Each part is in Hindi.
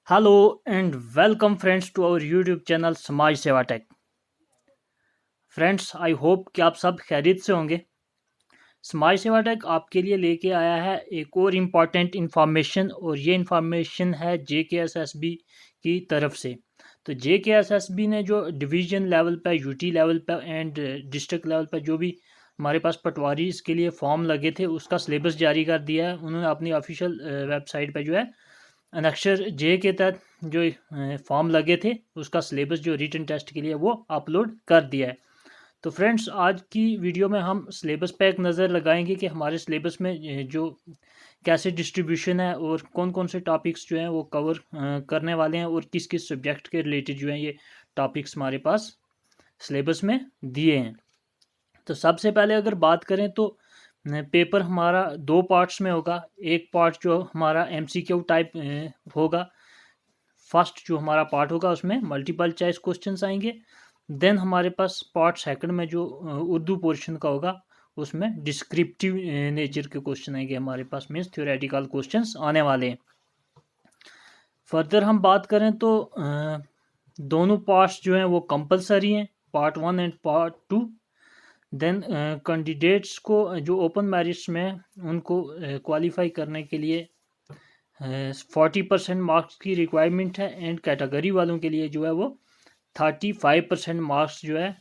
Hello and welcome friends to our YouTube channel समाज सेवा टेक। फ्रेंड्स आई होप कि आप सब खैरियत से होंगे। समाज सेवा टेक आपके लिए लेके आया है एक और इम्पॉर्टेंट इन्फॉर्मेशन और ये इन्फॉर्मेशन है JKSSB की तरफ से। तो JKSSB ने जो डिवीज़न लेवल पे, यूटी लेवल पे एंड डिस्ट्रिक्ट लेवल पे जो भी हमारे पास पटवारी इसके लिए फॉर्म लगे थे उसका सिलेबस जारी कर दिया है। उन्होंने अपनी ऑफिशियल वेबसाइट पे जो है अनक्षर जे के तहत जो फॉर्म लगे थे उसका सिलेबस जो रिटन टेस्ट के लिए वो अपलोड कर दिया है। तो फ्रेंड्स आज की वीडियो में हम सिलेबस पे एक नज़र लगाएंगे कि हमारे सिलेबस में जो कैसे डिस्ट्रीब्यूशन है और कौन कौन से टॉपिक्स जो हैं वो कवर करने वाले हैं और किस किस सब्जेक्ट के रिलेटेड जो हैं ये टॉपिक्स हमारे पास सिलेबस में दिए हैं। तो सबसे पहले अगर बात करें तो पेपर हमारा दो पार्ट्स में होगा। एक पार्ट जो हमारा MCQ टाइप होगा। फर्स्ट जो हमारा पार्ट होगा उसमें मल्टीपल चॉइस क्वेश्चंस आएंगे। देन हमारे पास पार्ट सेकंड में जो उर्दू पोर्शन का होगा उसमें डिस्क्रिप्टिव नेचर के क्वेश्चन आएंगे हमारे पास, मीन्स थ्योरेटिकल क्वेश्चंस आने वाले हैं। फर्दर हम बात करें तो दोनों पार्ट्स जो हैं वो कंपलसरी हैं, part 1 and part 2। Then candidates को जो ओपन मेरिट्स में उनको क्वालिफाई करने के लिए 40% मार्क्स की रिक्वायरमेंट है एंड कैटेगरी वालों के लिए जो है वो 35% मार्क्स जो है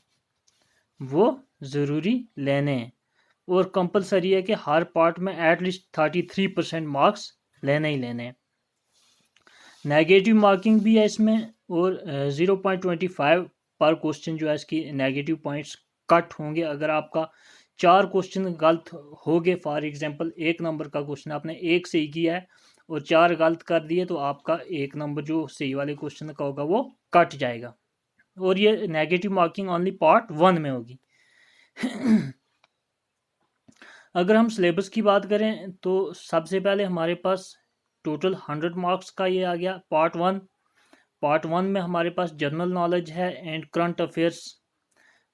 वो ज़रूरी लेने हैं और कंपलसरी है कि हर पार्ट में एटलीस्ट 33% मार्क्स लेने ही लेने हैं। नेगेटिव मार्किंग भी है इसमें और 0.25 पर क्वेश्चन जो है इसकी नेगेटिव पॉइंट्स कट होंगे। अगर आपका 4 क्वेश्चन गलत हो गए, फॉर एग्जांपल 1 नंबर का क्वेश्चन आपने 1 सही किया है और 4 गलत कर दिए तो आपका 1 नंबर जो सही वाले क्वेश्चन का होगा वो कट जाएगा और ये नेगेटिव मार्किंग ओनली पार्ट 1 में होगी। अगर हम सिलेबस की बात करें तो सबसे पहले हमारे पास टोटल 100 मार्क्स का ये आ गया पार्ट वन में हमारे पास जनरल नॉलेज है एंड करंट अफेयर्स।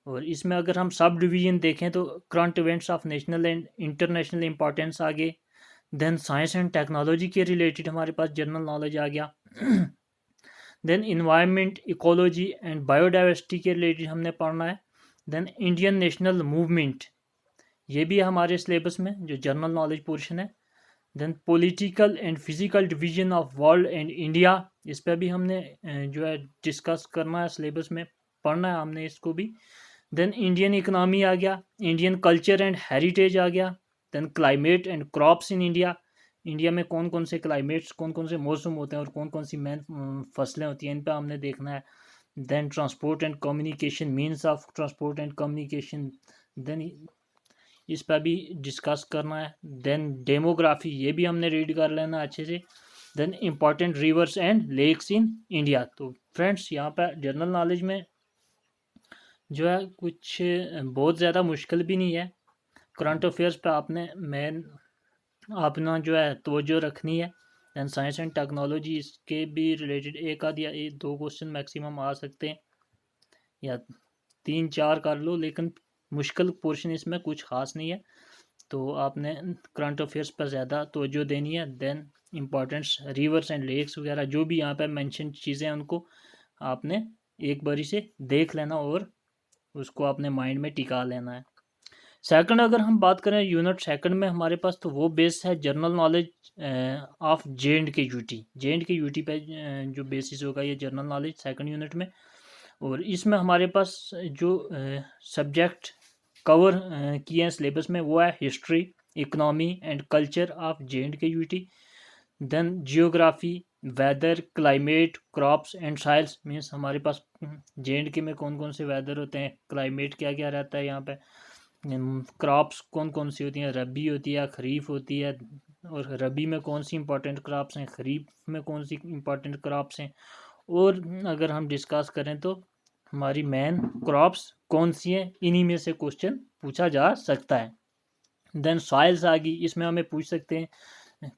और इसमें अगर हम सब डिवीजन देखें तो current events of national and international importance आ गए। देन साइंस एंड टेक्नोलॉजी के रिलेटेड हमारे पास जनरल नॉलेज आ गया। Then environment, ecology and biodiversity के रिलेटेड हमने पढ़ना है। देन इंडियन नेशनल मूवमेंट ये भी है हमारे सिलेबस में जो जनरल नॉलेज पोर्शन है। Then political and physical division of world and India, इस पर भी हमने जो है डिस्कस करना है, सिलेबस में पढ़ना है हमने इसको भी। देन इंडियन इकनॉमी आ गया, इंडियन कल्चर एंड हेरिटेज आ गया। Then climate and crops in India, India में कौन कौन से क्लाइमेट्स, कौन कौन से मौसम होते हैं और कौन कौन सी मेन फसलें होती हैं, इन पर हमने देखना है। Then transport and communication, means of transport and communication, then इस पर भी डिस्कस करना है। देन डेमोग्राफी ये भी हमने रीड कर लेना अच्छे से। Then important rivers and lakes in India. तो फ्रेंड्स यहाँ पर जनरल नॉलेज में जो है कुछ बहुत ज़्यादा मुश्किल भी नहीं है। करंट अफेयर्स पे आपने मेन अपना जो है तवज्जो रखनी है। दैन साइंस एंड टेक्नोलॉजी इसके भी रिलेटेड एक आध या 2 क्वेश्चन मैक्सिमम आ सकते हैं या 3-4 कर लो, लेकिन मुश्किल पोर्शन इसमें कुछ खास नहीं है। तो आपने करंट अफेयर्स पर ज़्यादा तवज्जो देनी है। देन इम्पॉर्टेंट्स रिवर्स एंड लेक्स वगैरह जो भी यहाँ पे मेंशन चीज़ें हैं उनको आपने एक बारी से देख लेना और उसको अपने माइंड में टिका लेना है। सेकंड अगर हम बात करें यूनिट सेकंड में हमारे पास तो वो बेस है general knowledge of J and के यूटी पे जो बेसिस होगा ये जनरल नॉलेज सेकंड यूनिट में। और इसमें हमारे पास जो सब्जेक्ट कवर किए हैं सिलेबस में वो है history, economy and culture of J and K UT. Then geography, weather, climate, crops and soils, means हमारे पास जे.एंड.के में कौन कौन से वेदर होते हैं, क्लाइमेट क्या क्या रहता है यहाँ पे, क्रॉप्स कौन कौन सी होती हैं, रबी होती है, खरीफ होती है, और रबी में कौन सी इंपॉर्टेंट क्रॉप्स हैं, खरीफ में कौन सी इंपॉर्टेंट क्रॉप्स हैं। और अगर हम डिस्कस करें तो हमारी मेन क्रॉप्स कौन सी हैं, इन्हीं में से क्वेश्चन पूछा जा सकता है। देन सॉइल्स आ गई, इसमें हमें पूछ सकते हैं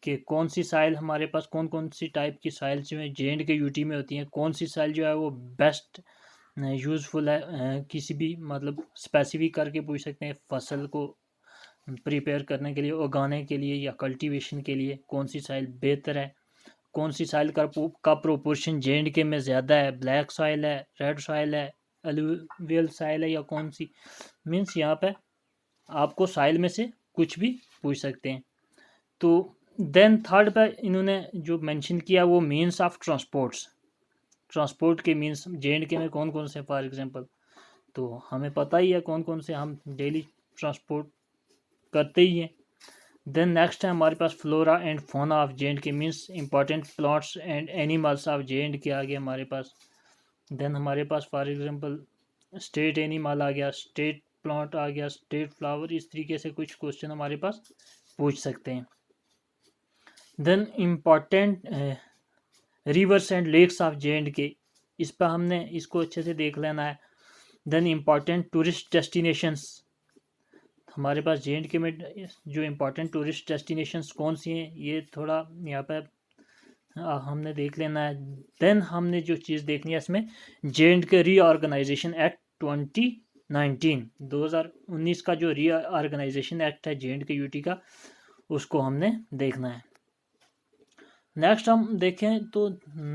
कि कौन सी साइल हमारे पास, कौन कौन सी टाइप की साइल जो है जे.एंड.के.यूटी में होती हैं, कौन सी साइल जो है वो बेस्ट यूज़फुल है, किसी भी मतलब स्पेसिफिक करके पूछ सकते हैं फसल को प्रिपेयर करने के लिए, उगाने के लिए या कल्टीवेशन के लिए कौन सी साइल बेहतर है। कौन सी साइल का प्रोपोर्शन J&K में ज़्यादा है, ब्लैक सॉइल है, रेड सॉइल है, अलुवियल सॉइल है या कौन सी, मीन्स यहाँ पे आपको साइल में से कुछ भी पूछ सकते हैं। तो देन थर्ड पे इन्होंने जो मेंशन किया वो मीन्स ऑफ ट्रांसपोर्ट के मीन्स J&K में कौन कौन से, फॉर एग्जांपल तो हमें पता ही है कौन कौन से हम डेली ट्रांसपोर्ट करते ही हैं। देन नेक्स्ट है हमारे पास flora and fauna of J&K means important plants and animals of J&K आ गया हमारे पास। देन हमारे पास फॉर एग्जांपल स्टेट एनिमल आ गया, स्टेट प्लांट आ गया, स्टेट फ्लावर, इस तरीके से कुछ क्वेश्चन हमारे पास पूछ सकते हैं। Then important rivers and lakes of J&K, इस पर हमने इसको अच्छे से देख लेना है। देन इम्पॉर्टेंट टूरिस्ट डेस्टिनेशंस, हमारे पास J&K में जो इम्पोर्टेंट टूरिस्ट डेस्टिनेशंस कौन सी हैं ये थोड़ा यहाँ पे हमने देख लेना है। देन हमने जो चीज़ देखनी है इसमें J&K रीऑर्गेनाइजेशन एक्ट 2019 का जो रीऑर्गेनाइजेशन एक्ट है J&K यूटी का, उसको हमने देखना है। नेक्स्ट हम देखें तो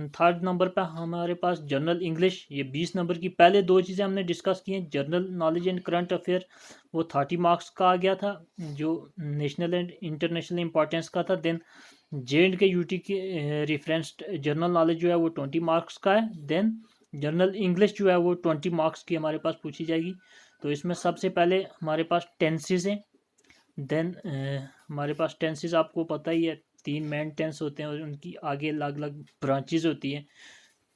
थर्ड नंबर पे हमारे पास जनरल इंग्लिश, ये 20 नंबर की। पहले दो चीज़ें हमने डिस्कस की हैं, general knowledge and current affair, वो 30 मार्क्स का आ गया था जो नेशनल एंड इंटरनेशनल इंपॉर्टेंस का था। देन J&K यूटी के रेफरेंस्ड जनरल नॉलेज जो है वो 20 मार्क्स का है। देन जनरल इंग्लिश जो है वो 20 मार्क्स की हमारे पास पूछी जाएगी। तो इसमें सबसे पहले हमारे पास टेंसेज हैं। देन हमारे पास टेंसेज आपको पता ही है, 3 मेन टेंस होते हैं और उनकी आगे अलग अलग ब्रांचेज होती हैं,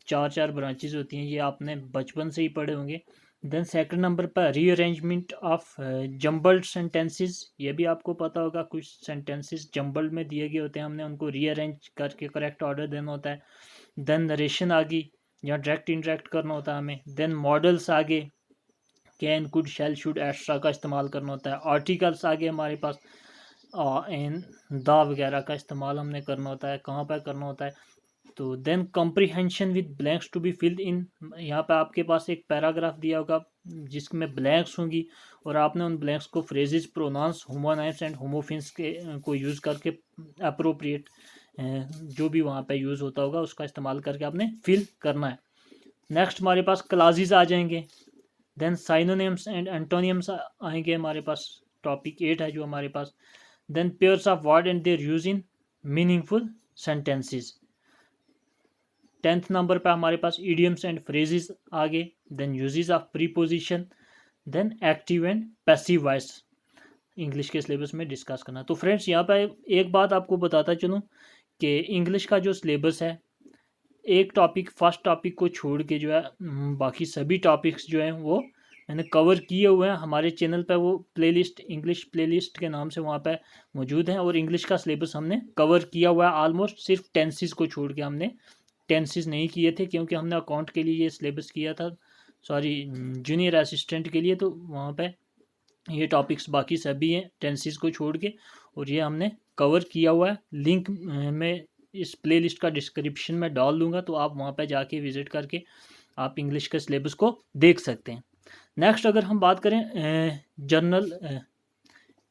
4 ब्रांचेज होती हैं, ये आपने बचपन से ही पढ़े होंगे। देन सेकंड नंबर पर रीअरेंजमेंट ऑफ जम्बल्ड सेंटेंसेस, ये भी आपको पता होगा, कुछ सेंटेंसेस जम्बल्ड में दिए गए होते हैं, हमने उनको रीअरेंज करके करेक्ट ऑर्डर देना होता है। देन नरेशन आगे, या डायरेक्ट इंटरेक्ट करना होता है हमें। देन मॉडल्स आगे, can, could, shall, should, extra का इस्तेमाल करना होता है। आर्टिकल्स आगे हमारे पास एन, द वगैरह का इस्तेमाल हमने करना होता है, कहाँ पर करना होता है। तो then comprehension with blanks to be filled in, यहाँ पे आपके पास एक पैराग्राफ दिया होगा जिसमें ब्लैंक्स होंगी और आपने उन ब्लैंक्स को फ्रेजेस, प्रोनाउंस, होमोनाइम्स एंड होमोफिन्स के को यूज़ करके अप्रोप्रिएट जो भी वहाँ पे यूज़ होता होगा उसका इस्तेमाल करके आपने फिल करना है। नेक्स्ट हमारे पास क्लासेस आ जाएंगे। देन साइनोनिम्स एंड एंटोनियम्स आएंगे हमारे पास, टॉपिक 8 है जो हमारे पास। Then pairs of word and their use in meaningful sentences. 10th number पे हमारे पास इडियम्स एंड फ्रेजेस आगे। Then uses of preposition, then active and passive voice English के सिलेबस में डिस्कस करना। तो फ्रेंड्स यहाँ पे एक बात आपको बताता चलूँ कि इंग्लिश का जो सिलेबस है, एक टॉपिक, फर्स्ट टॉपिक को छोड़ के जो है बाकी सभी टॉपिक्स जो हैं वो मैंने कवर किए हुए हैं। हमारे चैनल पे वो प्लेलिस्ट, इंग्लिश प्लेलिस्ट के नाम से वहाँ पे मौजूद हैं और इंग्लिश का सिलेबस हमने कवर किया हुआ है ऑलमोस्ट। सिर्फ टेंसेस को छोड़ के हमने टेंसेस नहीं किए थे क्योंकि हमने अकाउंट के लिए ये सिलेबस किया था, सॉरी जूनियर असिस्टेंट के लिए, तो वहाँ पे ये टॉपिक्स बाकी सभी हैं टेंसेस को छोड़ के, और ये हमने कवर किया हुआ है। लिंक मैं इस प्लेलिस्ट का डिस्क्रिप्शन में डाल दूंगा, तो आप वहाँ पे जाके विज़िट करके आप इंग्लिश के सिलेबस को देख सकते हैं। नेक्स्ट अगर हम बात करें जनरल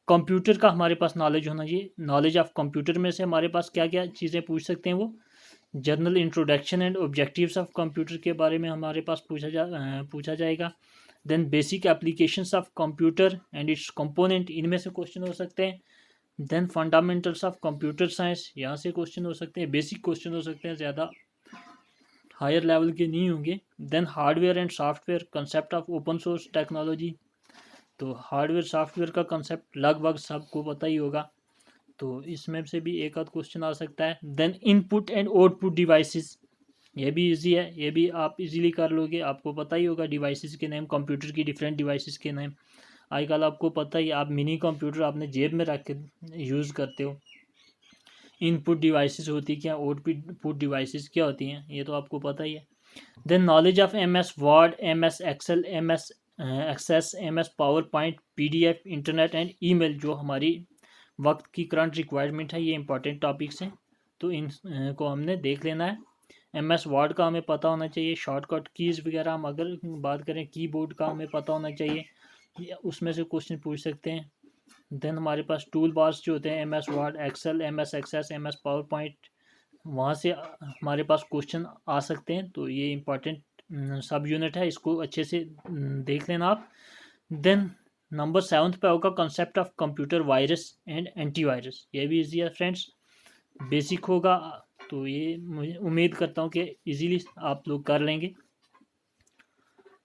कंप्यूटर का, हमारे पास नॉलेज होना चाहिए। नॉलेज ऑफ कंप्यूटर में से हमारे पास क्या क्या चीज़ें पूछ सकते हैं, वो general introduction and objectives of computer के बारे में हमारे पास पूछा जाएगा। Then basic applications of computer and its component, इनमें से क्वेश्चन हो सकते हैं। Then fundamentals of computer science, यहाँ से क्वेश्चन हो सकते हैं, बेसिक क्वेश्चन हो सकते हैं, ज़्यादा हायर लेवल के नहीं होंगे। Then hardware and software, concept of open source technology, तो हार्डवेयर सॉफ्टवेयर का कंसेप्ट लगभग सबको पता ही होगा, तो इसमें से भी एक आध क्वेश्चन आ सकता है। Then input and output devices, ये भी इजी है, ये भी आप इजीली कर लोगे, आपको पता ही होगा डिवाइसेस के नेम, कंप्यूटर की डिफरेंट डिवाइसेस के नेम। आजकल आपको पता ही, आप मिनी कंप्यूटर आपने जेब में रख के यूज़ करते हो। इनपुट डिवाइसेस होती क्या, आउटपुट डिवाइसेस क्या होती हैं, ये तो आपको पता ही है। Then knowledge of MS Word, MS Excel, MS Access, MS PowerPoint, PDF, internet and email, जो हमारी वक्त की करंट रिक्वायरमेंट है, ये इंपॉर्टेंट टॉपिक्स हैं, तो इन को हमने देख लेना है। MS वर्ड का हमें पता होना चाहिए, शॉर्टकट कीज़ वगैरह, हम अगर बात करें कीबोर्ड का हमें पता होना चाहिए, उसमें से क्वेश्चन पूछ सकते हैं। देन हमारे पास टूल बार्स जो होते हैं, MS Word, Excel, MS Access, MS PowerPoint वहाँ से हमारे पास क्वेश्चन आ सकते हैं। तो ये इम्पॉर्टेंट सब यूनिट है, इसको अच्छे से देख लेना आप। देन नंबर 7 पे होगा concept of computer virus and antivirus. ये भी इजी है फ्रेंड्स, बेसिक होगा। तो ये मुझे उम्मीद करता हूँ कि इजीली आप लोग कर लेंगे।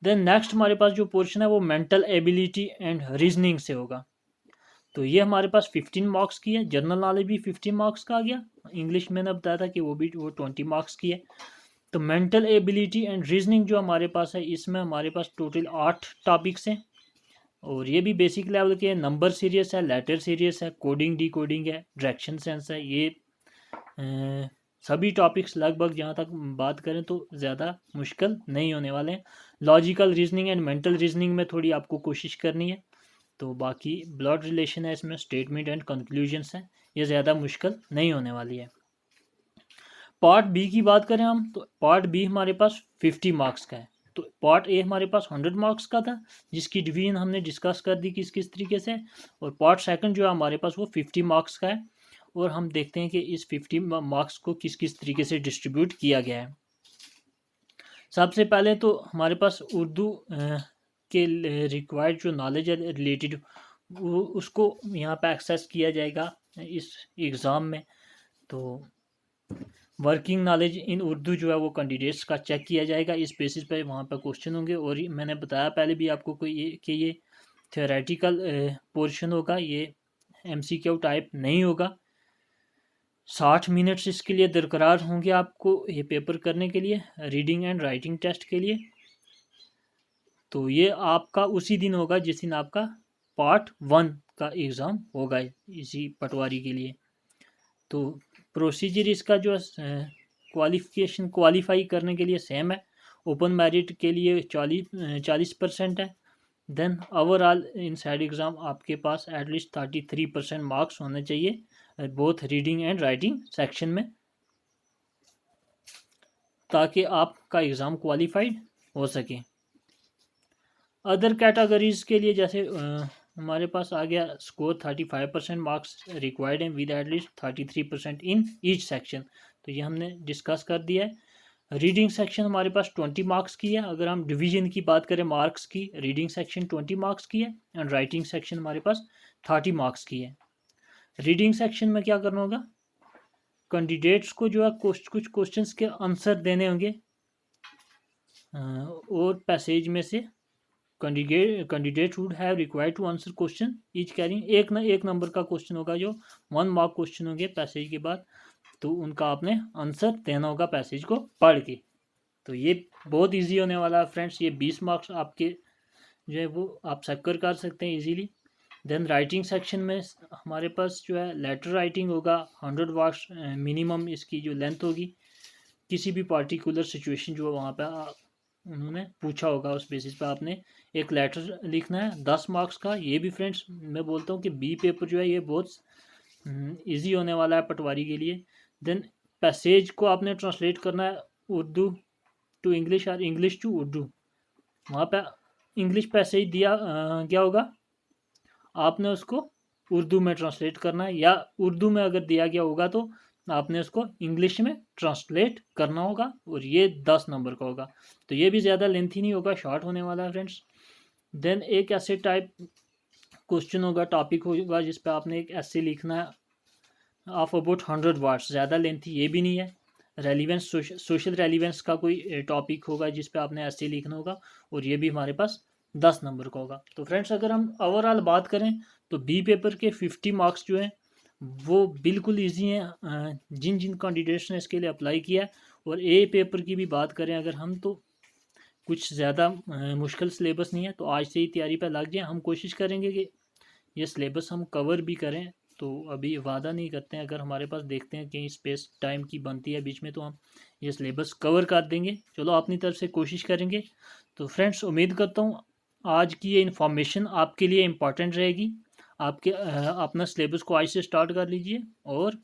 देन नेक्स्ट हमारे पास जो पोर्शन है वो मेंटल एबिलिटी एंड रीजनिंग से होगा। तो ये हमारे पास 15 मार्क्स की है। जनरल नॉलेज भी 15 मार्क्स का आ गया। इंग्लिश मैंने बताया था कि वो 20 मार्क्स की है। तो मेंटल एबिलिटी एंड रीजनिंग जो हमारे पास है, इसमें हमारे पास टोटल 8 टॉपिक्स हैं और ये भी बेसिक लेवल के। नंबर सीरीज है, लेटर सीरीज है, कोडिंग डी कोडिंग है, डायरेक्शन सेंस है। ये सभी टॉपिक्स लगभग जहाँ तक बात करें तो ज़्यादा मुश्किल नहीं होने वाले हैं। Logical reasoning and mental reasoning में थोड़ी आपको कोशिश करनी है। तो बाकी ब्लड रिलेशन है, इसमें स्टेटमेंट एंड कंक्लूजन्स हैं, ये ज़्यादा मुश्किल नहीं होने वाली है। पार्ट बी की बात करें हम, तो पार्ट बी हमारे पास 50 मार्क्स का है। तो पार्ट ए हमारे पास 100 मार्क्स का था, जिसकी डिवीजन हमने डिस्कस कर दी किस किस तरीके से। और पार्ट सेकंड जो है हमारे पास वो 50 मार्क्स का है। और हम देखते हैं कि इस 50 मार्क्स को किस किस तरीके से डिस्ट्रीब्यूट किया गया है। सबसे पहले तो हमारे पास उर्दू के रिक्वायर्ड जो नॉलेज है रिलेटेड, उसको यहाँ पे एक्सेस किया जाएगा इस एग्ज़ाम में। तो वर्किंग नॉलेज इन उर्दू जो है वो कैंडिडेट्स का चेक किया जाएगा, इस बेसिस पे वहाँ पर क्वेश्चन होंगे। और मैंने बताया पहले भी आपको कोई ये कि ये थियोरेटिकल पोर्शन होगा, ये MCQ टाइप नहीं होगा। 60 मिनट्स इसके लिए दरकार होंगे आपको ये पेपर करने के लिए, रीडिंग एंड राइटिंग टेस्ट के लिए। तो ये आपका उसी दिन होगा जिस दिन आपका पार्ट 1 का एग्ज़ाम होगा इसी पटवारी के लिए। तो प्रोसीजर इसका जो क्वालिफिकेशन क्वालिफाई करने के लिए सेम है। ओपन मेरिट के लिए 40% है। Then overall inside exam आपके पास एटलीस्ट 33% मार्क्स होने चाहिए both reading and writing section में, ताकि आपका एग्ज़ाम क्वालिफाइड हो सके। अदर कैटेगरीज के लिए जैसे हमारे पास आ गया स्कोर 35% मार्क्स रिक्वायर्ड हैं with at least 33% in each section. तो ये हमने डिस्कस कर दिया है। रीडिंग सेक्शन हमारे पास 20 मार्क्स की है। अगर हम डिवीजन की बात करें मार्क्स की, रीडिंग सेक्शन 20 मार्क्स की है एंड राइटिंग सेक्शन हमारे पास 30 मार्क्स की है। रीडिंग सेक्शन में क्या करना होगा, कैंडिडेट्स को जो है कुछ क्वेश्चंस के आंसर देने होंगे और पैसेज में से candidate would have required to answer question each carrying एक नंबर का क्वेश्चन होगा जो 1 मार्क क्वेश्चन होंगे पैसेज के बाद। तो उनका आपने आंसर देना होगा पैसेज को पढ़ के। तो ये बहुत इजी होने वाला है फ्रेंड्स। ये 20 मार्क्स आपके जो है वो आप सेक्योर कर सकते हैं इजीली। देन राइटिंग सेक्शन में हमारे पास जो है लेटर राइटिंग होगा, 100 वर्ड्स मिनिमम इसकी जो लेंथ होगी। किसी भी पार्टिकुलर सिचुएशन जो वहाँ पे उन्होंने पूछा होगा उस बेसिस पे आपने एक लेटर लिखना है 10 मार्क्स का। ये भी फ्रेंड्स मैं बोलता हूँ कि बी पेपर जो है ये बहुत इजी होने वाला है पटवारी के लिए। देन पैसेज को आपने ट्रांसलेट करना है उर्दू टू इंग्लिश और इंग्लिश टू उर्दू। वहाँ पे इंग्लिश पैसेज दिया क्या होगा, आपने उसको उर्दू में ट्रांसलेट करना है, या उर्दू में अगर दिया गया होगा तो आपने उसको इंग्लिश में ट्रांसलेट करना होगा। और ये 10 नंबर का होगा। तो ये भी ज़्यादा लेंथी नहीं होगा, शॉर्ट होने वाला है फ्रेंड्स। देन एक ऐसे टाइप क्वेश्चन होगा, टॉपिक होगा जिस पे आपने एक ऐसे लिखना है ऑफ अबाउट 100 वर्ड्स। ज़्यादा लेंथी ये भी नहीं है। रेलिवेंस सोशल रेलिवेंस का कोई टॉपिक होगा जिस पे आपने ऐसे लिखना होगा, और ये भी हमारे पास 10 नंबर का होगा। तो फ्रेंड्स अगर हम ओवरऑल बात करें तो बी पेपर के 50 मार्क्स जो हैं वो बिल्कुल ईजी हैं जिन जिन कैंडिडेट्स ने इसके लिए अप्लाई किया। और ए पेपर की भी बात करें अगर हम, तो कुछ ज़्यादा मुश्किल सिलेबस नहीं है। तो आज से ही तैयारी पर लग जाए। हम कोशिश करेंगे कि ये सिलेबस हम कवर भी करें। तो अभी वादा नहीं करते हैं, अगर हमारे पास देखते हैं कहीं स्पेस टाइम की बनती है बीच में तो हम ये सिलेबस कवर कर देंगे। चलो अपनी तरफ से कोशिश करेंगे। तो फ्रेंड्स उम्मीद करता हूँ आज की ये इन्फॉर्मेशन आपके लिए इम्पॉर्टेंट रहेगी। आपके अपना सिलेबस को आज से स्टार्ट कर लीजिए। और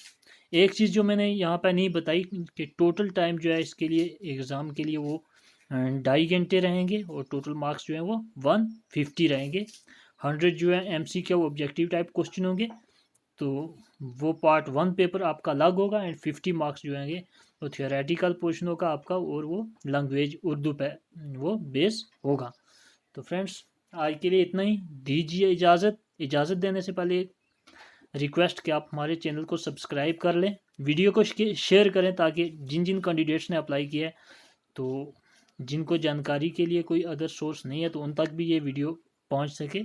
एक चीज़ जो मैंने यहाँ पर नहीं बताई कि टोटल टाइम जो है इसके लिए एग्ज़ाम के लिए वो 2.5 घंटे रहेंगे और टोटल मार्क्स जो है वो 150 रहेंगे। 100 जो है MCQ ऑब्जेक्टिव टाइप क्वेश्चन होंगे। तो वो पार्ट 1 पेपर आपका अलग होगा एंड 50 मार्क्स जो होंगे वो थियोरेटिकल पोर्शन होगा आपका, और वो लैंग्वेज उर्दू पे वो बेस होगा। तो फ्रेंड्स आज के लिए इतना ही, दीजिए इजाज़त देने से पहले एक रिक्वेस्ट कि आप हमारे चैनल को सब्सक्राइब कर लें, वीडियो को शेयर करें, ताकि जिन जिन कैंडिडेट्स ने अप्लाई किया है, तो जिनको जानकारी के लिए कोई अदर सोर्स नहीं है, तो उन तक भी ये वीडियो पहुंच सके।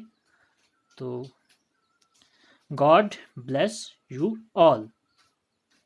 तो गॉड ब्लेस यू ऑल।